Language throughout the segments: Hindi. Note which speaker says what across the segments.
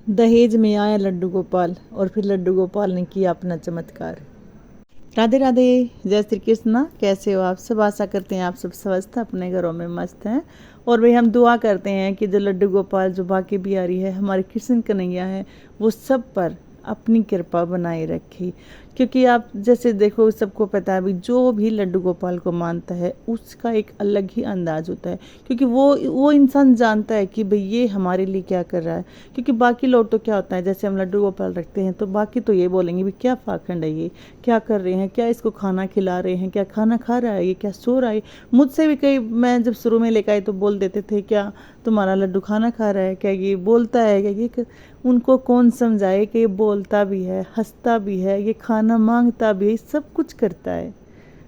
Speaker 1: दहेज में आया लड्डू गोपाल और फिर लड्डू गोपाल ने किया अपना चमत्कार। राधे राधे, जय श्री कृष्ण। कैसे हो आप सब? आशा करते हैं आप सब स्वस्थ अपने घरों में मस्त हैं। और भाई हम दुआ करते हैं कि जो लड्डू गोपाल जो बाकी बिहारी है, हमारे कृष्ण कन्हैया है, वो सब पर अपनी कृपा बनाए रखे। क्योंकि आप जैसे देखो, सबको पता है भी, जो भी लड्डू गोपाल को मानता है उसका एक अलग ही अंदाज होता है। क्योंकि वो इंसान जानता है कि भाई ये हमारे लिए क्या कर रहा है। क्योंकि बाकी लोग तो क्या होता है, जैसे हम लड्डू गोपाल रखते हैं तो बाकी तो ये बोलेंगे भी क्या पाखंड है, ये क्या कर रहे हैं, क्या इसको खाना खिला रहे हैं, क्या खाना खा रहा है, ये क्या सो रहा है। मुझसे भी कई, मैं जब शुरू में लेकर आई तो बोल देते थे, क्या तुम्हारा लड्डू खाना खा रहा है, क्या ये बोलता है, क्या ये उनको कौन समझाए कि ये बोलता भी है, हंसता भी है, ये खाना मांगता भी है, सब कुछ करता है।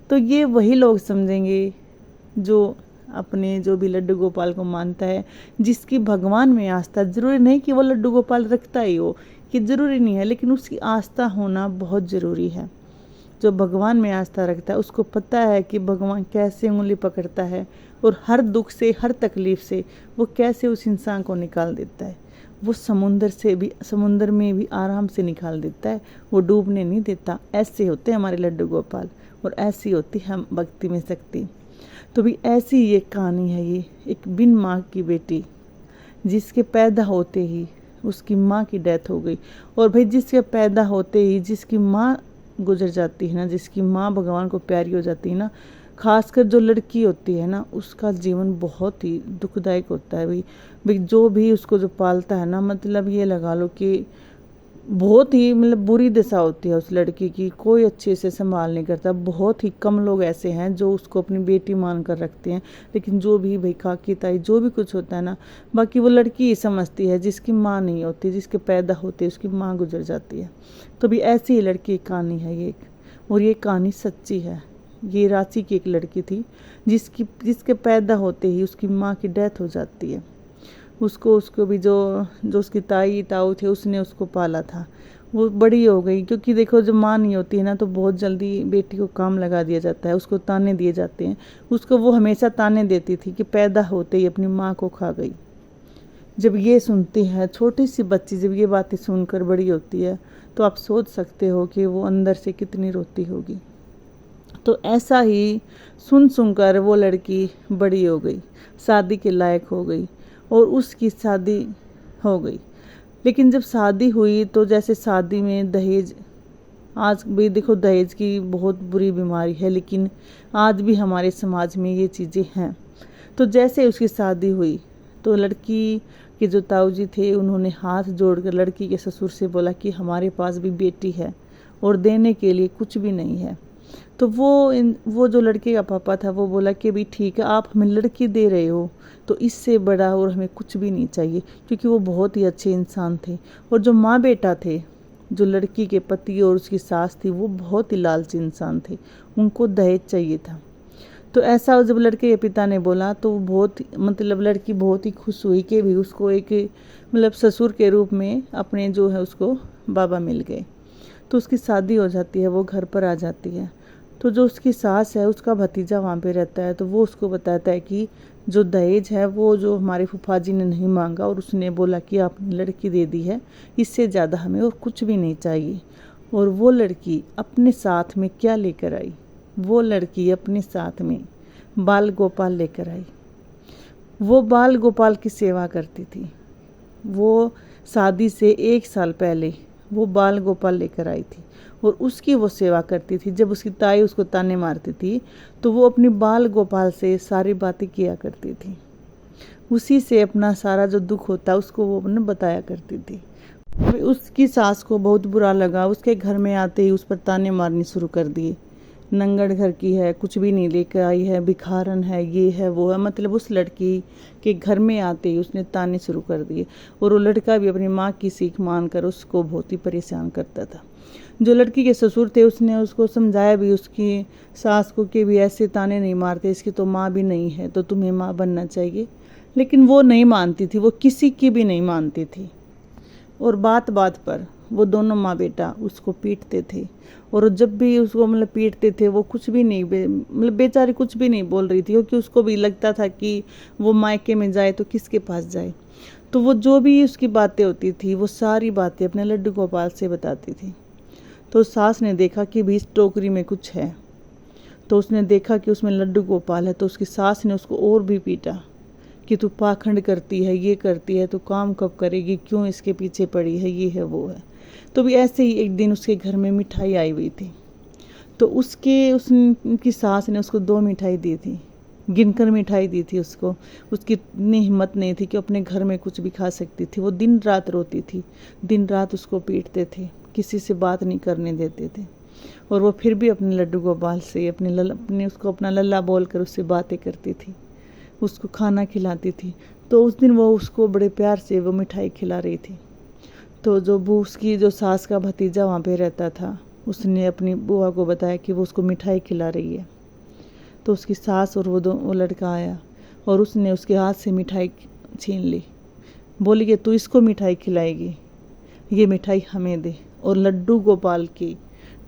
Speaker 1: तो ये वही लोग समझेंगे जो अपने जो भी लड्डू गोपाल को मानता है, जिसकी भगवान में आस्था। ज़रूरी नहीं कि वो लड्डू गोपाल रखता ही हो, कि ज़रूरी नहीं है, लेकिन उसकी आस्था होना बहुत ज़रूरी है। जो भगवान में आस्था रखता है उसको पता है कि भगवान कैसे उंगली पकड़ता है और हर दुख से, हर तकलीफ़ से वो कैसे उस इंसान को निकाल देता है। वो समुंदर में भी आराम से निकाल देता है, वो डूबने नहीं देता। ऐसे होते हैं हमारे लड्डू गोपाल, और ऐसी होती है हम भक्ति में शक्ति। तो भी ऐसी ये कहानी है, ये एक बिन माँ की बेटी जिसके पैदा होते ही उसकी माँ की डेथ हो गई। और भाई जिसके पैदा होते ही जिसकी माँ गुजर जाती है ना, जिसकी माँ भगवान को प्यारी हो जाती है ना, खासकर जो लड़की होती है ना, उसका जीवन बहुत ही दुखदायक होता है। भाई भाई जो भी उसको जो पालता है ना, मतलब ये लगा लो कि बहुत ही मतलब बुरी दशा होती है उस लड़की की। कोई अच्छे से संभाल नहीं करता। बहुत ही कम लोग ऐसे हैं जो उसको अपनी बेटी मान कर रखते हैं। लेकिन जो भी भाई काकी ताई जो भी कुछ होता है ना, बाकी वो लड़की ही समझती है, जिसकी माँ नहीं होती, जिसके पैदा होते उसकी माँ गुजर जाती है। तो भी ऐसी ही लड़की की कहानी है ये, और ये कहानी सच्ची है। ये रांची की एक लड़की थी जिसके पैदा होते ही उसकी माँ की डेथ हो जाती है। उसको भी जो जो उसकी ताई ताऊ थे उसने उसको पाला था। वो बड़ी हो गई, क्योंकि देखो जब माँ नहीं होती है ना तो बहुत जल्दी बेटी को काम लगा दिया जाता है, उसको ताने दिए जाते हैं। उसको वो हमेशा ताने देती थी कि पैदा होते ही अपनी माँ को खा गई। जब ये सुनती है छोटी सी बच्ची, जब ये बातें सुनकर बड़ी होती है, तो आप सोच सकते हो कि वो अंदर से कितनी रोती होगी। तो ऐसा ही सुन कर वो लड़की बड़ी हो गई, शादी के लायक हो गई, और उसकी शादी हो गई। लेकिन जब शादी हुई तो जैसे शादी में दहेज, आज भी देखो दहेज की बहुत बुरी बीमारी है, लेकिन आज भी हमारे समाज में ये चीज़ें हैं। तो जैसे उसकी शादी हुई तो लड़की के जो ताऊ जी थे उन्होंने हाथ जोड़कर लड़की के ससुर से बोला कि हमारे पास भी बेटी है और देने के लिए कुछ भी नहीं है। तो वो जो लड़के का पापा था वो बोला कि भी ठीक है, आप हमें लड़की दे रहे हो तो इससे बड़ा और हमें कुछ भी नहीं चाहिए। क्योंकि वो बहुत ही अच्छे इंसान थे, और जो माँ बेटा थे, जो लड़की के पति और उसकी सास थी, वो बहुत ही लालची इंसान थे, उनको दहेज चाहिए था। तो ऐसा जब लड़के के पिता ने बोला तो वो बहुत, मतलब लड़की बहुत ही खुश हुई कि भी उसको एक मतलब ससुर के रूप में अपने जो है उसको बाबा मिल गए। तो उसकी शादी हो जाती है, वो घर पर आ जाती है। तो जो उसकी सास है उसका भतीजा वहाँ पे रहता है, तो वो उसको बताता है कि जो दहेज है वो जो हमारे फूफा जी ने नहीं मांगा, और उसने बोला कि आपने लड़की दे दी है, इससे ज़्यादा हमें और कुछ भी नहीं चाहिए। और वो लड़की अपने साथ में क्या लेकर आई? वो लड़की अपने साथ में बाल गोपाल लेकर आई। वो बाल गोपाल की सेवा करती थी। वो शादी से 1 साल पहले वो बाल गोपाल लेकर आई थी, और उसकी वो सेवा करती थी। जब उसकी ताई उसको ताने मारती थी तो वो अपनी बाल गोपाल से सारी बातें किया करती थी। उसी से अपना सारा जो दुख होता है उसको वो अपने बताया करती थी। उसकी सास को बहुत बुरा लगा। उसके घर में आते ही उस पर ताने मारनी शुरू कर दिए। नंगड़ घर की है, कुछ भी नहीं लेकर आई है, भिखारन है, ये है वो है। मतलब उस लड़की के घर में आते ही उसने ताने शुरू कर दिए। और वो लड़का भी अपनी माँ की सीख मानकर उसको बहुत ही परेशान करता था। जो लड़की के ससुर थे उसने उसको समझाया भी, उसकी सास को कि भी ऐसे ताने नहीं मारते, इसकी तो माँ भी नहीं है, तो तुम्हें माँ बनना चाहिए। लेकिन वो नहीं मानती थी, वो किसी की भी नहीं मानती थी। और बात बात पर वो दोनों माँ बेटा उसको पीटते थे। और जब भी उसको मतलब पीटते थे वो कुछ भी नहीं मतलब बेचारी कुछ भी नहीं बोल रही थी, क्योंकि उसको भी लगता था कि वो मायके में जाए तो किसके पास जाए। तो वो जो भी उसकी बातें होती थी वो सारी बातें अपने लड्डू गोपाल से बताती थी। तो सास ने देखा कि भी इस टोकरी में कुछ है, तो उसने देखा कि उसमें लड्डू गोपाल है, तो उसकी सास ने उसको और भी पीटा कि तू पाखंड करती है, ये करती है, तो काम कब करेगी, क्यों इसके पीछे पड़ी है, ये है वो है। तो भी ऐसे ही एक दिन उसके घर में मिठाई आई हुई थी, तो उसकी सास ने उसको 2 मिठाई दी थी, गिनकर मिठाई दी थी उसको। उसकी इतनी हिम्मत नहीं थी कि अपने घर में कुछ भी खा सकती थी। वो दिन रात रोती थी, दिन रात उसको पीटते थे, किसी से बात नहीं करने देते थे, और वो फिर भी अपने लड्डू गोपाल से अपने उसको अपना लल्ला बोल कर उससे बातें करती थी, उसको खाना खिलाती थी। तो उस दिन वो उसको बड़े प्यार से वो मिठाई खिला रही थी। तो उसकी जो सास का भतीजा वहाँ पे रहता था, उसने अपनी बुआ को बताया कि वो उसको मिठाई खिला रही है। तो उसकी सास और वो लड़का आया और उसने उसके हाथ से मिठाई छीन ली, बोली कि तू इसको मिठाई खिलाएगी, ये मिठाई हमें दे। और लड्डू गोपाल की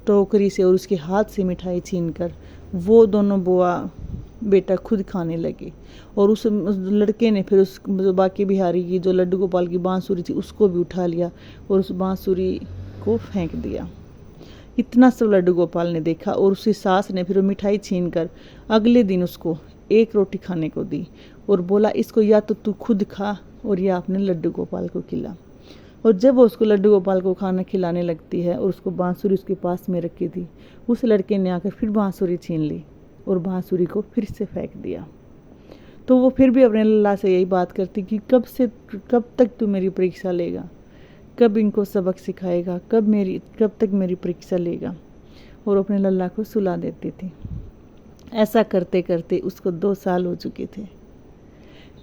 Speaker 1: टोकरी से और उसके हाथ से मिठाई छीनकर वो दोनों बुआ बेटा खुद खाने लगे। और उस लड़के ने फिर उस बाकी बिहारी की जो लड्डू गोपाल की बांसुरी थी उसको भी उठा लिया और उस बांसुरी को फेंक दिया। इतना सब लड्डू गोपाल ने देखा, और उसकी सास ने फिर वो मिठाई छीन कर अगले दिन उसको 1 रोटी खाने को दी और बोला इसको या तो तू खुद खा और या अपने लड्डू गोपाल को खिला। और जब वो उसको लड्डू गोपाल को खाना खिलाने लगती है और उसको बांसुरी उसके पास में रखी थी, उस लड़के ने आकर फिर बांसुरी छीन ली और बांसुरी को फिर से फेंक दिया। तो वो फिर भी अपने लल्ला से यही बात करती कि कब तक तू मेरी परीक्षा लेगा, कब इनको सबक सिखाएगा, कब तक मेरी परीक्षा लेगा, और अपने लल्ला को सुला देती थी। ऐसा करते करते उसको 2 साल हो चुके थे।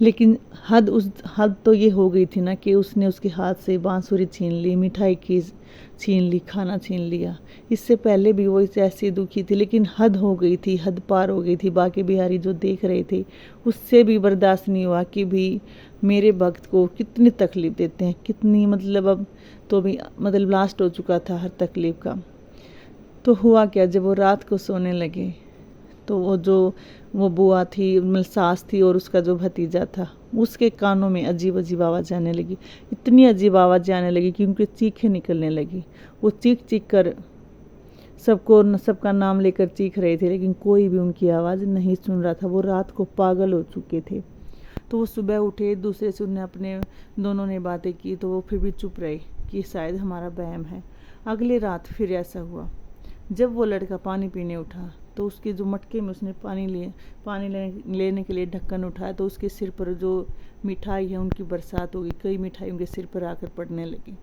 Speaker 1: लेकिन हद तो ये हो गई थी ना कि उसने उसके हाथ से बांसुरी छीन ली, मिठाई की छीन ली, खाना छीन लिया। इससे पहले भी वो इससे ऐसी दुखी थी, लेकिन हद हो गई थी, हद पार हो गई थी। बाकी बिहारी जो देख रहे थे उससे भी बर्दाश्त नहीं हुआ कि भी मेरे भक्त को कितनी तकलीफ़ देते हैं, कितनी मतलब अब तो भी मतलब लास्ट हो चुका था हर तकलीफ़ का। तो हुआ क्या, जब वो रात को सोने लगे तो वो बुआ थी, मतलब सास थी, और उसका जो भतीजा था उसके कानों में अजीब अजीब आवाज़ आने लगी। इतनी अजीब आवाज़ आने लगी कि उनकी चीखें निकलने लगी। वो चीख चीख कर सबका नाम लेकर चीख रहे थे, लेकिन कोई भी उनकी आवाज़ नहीं सुन रहा था। वो रात को पागल हो चुके थे। तो वो सुबह उठे, दूसरे से उन्हें अपने दोनों ने बातें की, तो वो फिर भी चुप रहे कि शायद हमारा वहम है। अगले रात फिर ऐसा हुआ। जब वो लड़का पानी पीने उठा तो उसके जो मटके में उसने पानी लेने के लिए ढक्कन उठाया, तो उसके सिर पर जो मिठाई है उनकी बरसात हो गई। कई मिठाई उनके सिर पर आकर पड़ने लगी।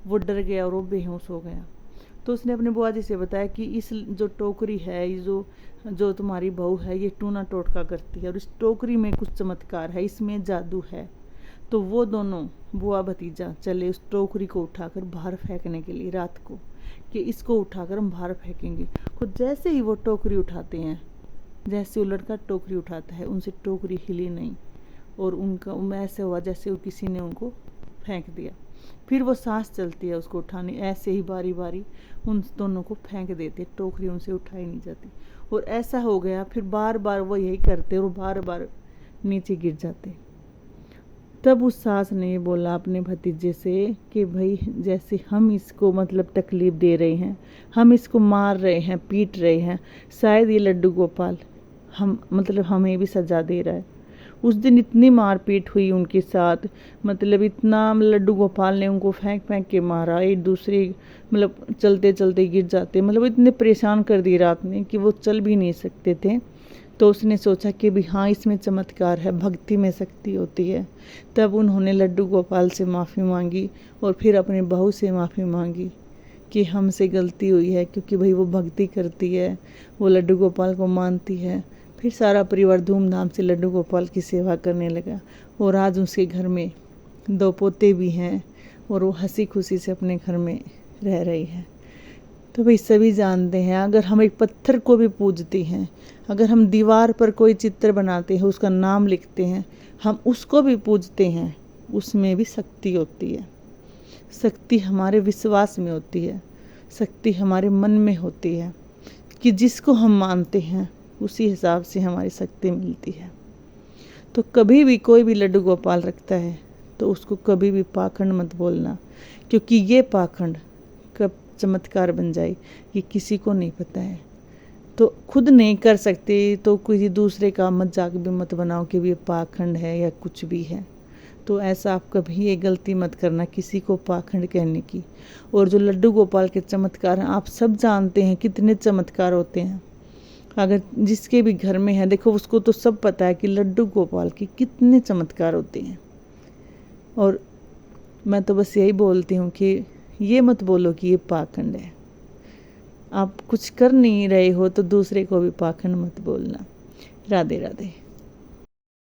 Speaker 1: वो डर गया और वो बेहोश हो गया। तो उसने अपने बुआ जी से बताया कि इस जो टोकरी है, ये जो तुम्हारी बहू है, ये टूना टोटका करती है और इस टोकरी में कुछ चमत्कार है, इसमें जादू है। तो वो दोनों बुआ भतीजा चले उस टोकरी को उठाकर बाहर फेंकने के लिए रात को, कि इसको उठाकर हम बाहर फेंकेंगे। तो जैसे ही वो टोकरी उठाते हैं, जैसे वो लड़का टोकरी उठाता है, उनसे टोकरी हिली नहीं और उनका ऐसे हुआ जैसे वो किसी ने उनको फेंक दिया। फिर वो सांस चलती है उसको उठाने, ऐसे ही बारी बारी उन दोनों को फेंक देते, टोकरी उनसे उठाई नहीं जाती। और ऐसा हो गया, फिर बार बार वो यही करते और बार बार नीचे गिर जाते। तब उस सास ने ये बोला अपने भतीजे से कि भाई जैसे हम इसको मतलब तकलीफ़ दे रहे हैं, हम इसको मार रहे हैं, पीट रहे हैं, शायद ये लड्डू गोपाल हमें भी सज़ा दे रहा है। उस दिन इतनी मारपीट हुई उनके साथ, मतलब इतना लड्डू गोपाल ने उनको फेंक फेंक के मारा, एक दूसरे चलते चलते गिर जाते, इतने परेशान कर दिए रात में कि वो चल भी नहीं सकते थे। तो उसने सोचा कि भी हाँ, इसमें चमत्कार है, भक्ति में शक्ति होती है। तब उन्होंने लड्डू गोपाल से माफ़ी मांगी और फिर अपने बहू से माफ़ी मांगी कि हमसे गलती हुई है, क्योंकि भाई वो भक्ति करती है, वो लड्डू गोपाल को मानती है। फिर सारा परिवार धूमधाम से लड्डू गोपाल की सेवा करने लगा और आज उसके घर में 2 पोते भी हैं और वो हंसी खुशी से अपने घर में रह रही है। तो भाई सभी जानते हैं, अगर हम एक पत्थर को भी पूजते हैं, अगर हम दीवार पर कोई चित्र बनाते हैं, उसका नाम लिखते हैं, हम उसको भी पूजते हैं, उसमें भी शक्ति होती है। शक्ति हमारे विश्वास में होती है, शक्ति हमारे मन में होती है कि जिसको हम मानते हैं उसी हिसाब से हमारी शक्ति मिलती है। तो कभी भी कोई भी लड्डू गोपाल रखता है तो उसको कभी भी पाखंड मत बोलना, क्योंकि ये पाखंड कब चमत्कार बन जाए ये किसी को नहीं पता है। तो खुद नहीं कर सकते तो किसी दूसरे का मजाक भी मत बनाओ कि ये पाखंड है या कुछ भी है। तो ऐसा आप कभी ये गलती मत करना किसी को पाखंड कहने की। और जो लड्डू गोपाल के चमत्कार हैं आप सब जानते हैं कितने चमत्कार होते हैं। अगर जिसके भी घर में है देखो उसको तो सब पता है कि लड्डू गोपाल के कितने चमत्कार होते हैं। और मैं तो बस यही बोलती हूँ कि ये मत बोलो कि ये पाखंड है। आप कुछ कर नहीं रहे हो तो दूसरे को भी पाखंड मत बोलना। राधे राधे।